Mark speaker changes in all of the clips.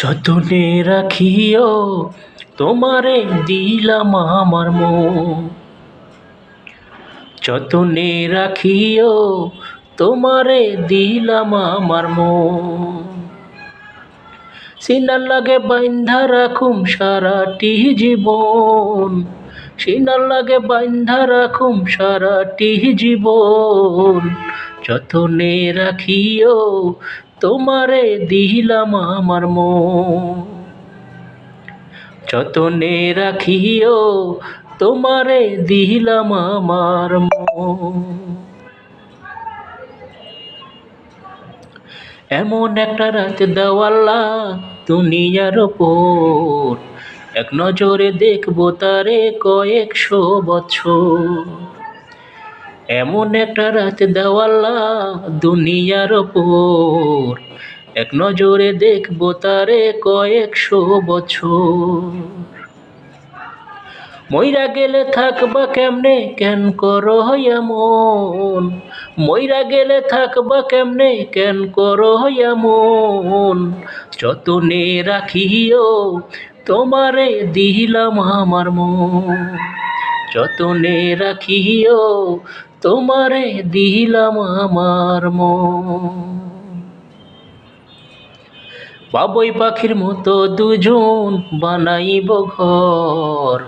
Speaker 1: যতনে রাখিও তোমারে দিলাম আমার মন, যতনে রাখিও তোমারে দিলাম আমার মন। সিনার লাগে বাইন্ধা রাখুম সারাটি জীবন, সিনার লাগে বাইন্ধা রাখুম সারাটি জীবন। যতনে রাখিও তোমারে দিলাম আমার মন, যতনে রাখিও তোমারে দিলাম আমার মন। এমন একটা রাত দাও আল্লাহ দুনিয়ার ওপর, এক নজরে দেখবো তারে কয়েকশো বছর। এমন একটা রাত দাও আল্লাহ দুনিয়ার ওপর, এক নজরে দেখবো তারে কয়েকশো বছর। মইরা গেলে থাকবা কেমনে কেন করো এমন, মইরা গেলে থাকবা কেমনে কেন করো এমন। যতনে রাখিও তোমারে দিলাম আমার মন, যতনে রাখিও তোমারে দিলাম আমার মন। বাবুই পাখির মতো দুজন বানাইব ঘর,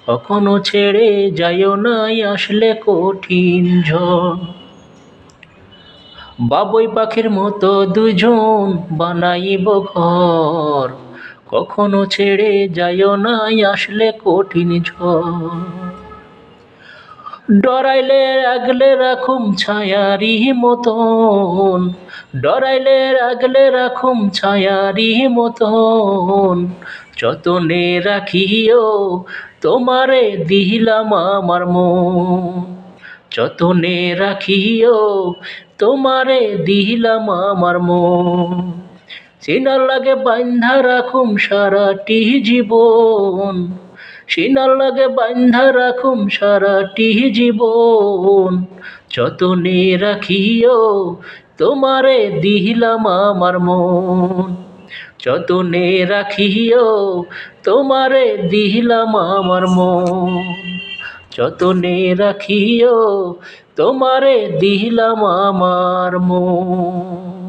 Speaker 1: কখনো ছেড়ে যাইও নাই আসলে কঠিন ঝড়। বাবুই পাখির মতো দুজন বানাইব ঘর, কখনো ছেড়ে যাইও নাই আসলে কঠিন ঝড়। ডরাইলে আগলে রাখুম ছায়ারি মতন, ডরাইলে আগলে রাখুম ছায়ারি মতন। যতনে রাখিও তোমারে দিলাম আমার মন, যতনে রাখিও তোমারে দিলাম আমার মন। সিনার লাগে বাইন্ধা রাখুম সারাটি জীবন, সিনার লাগে বাইন্ধা রাখুম সারাটি জীবন। যতনে রাখিও তোমারে দিলাম আমার মন, যতনে রাখিও তোমারে দিলাম আমার মন, যতনে রাখিও তোমারে দিলাম আমার মন।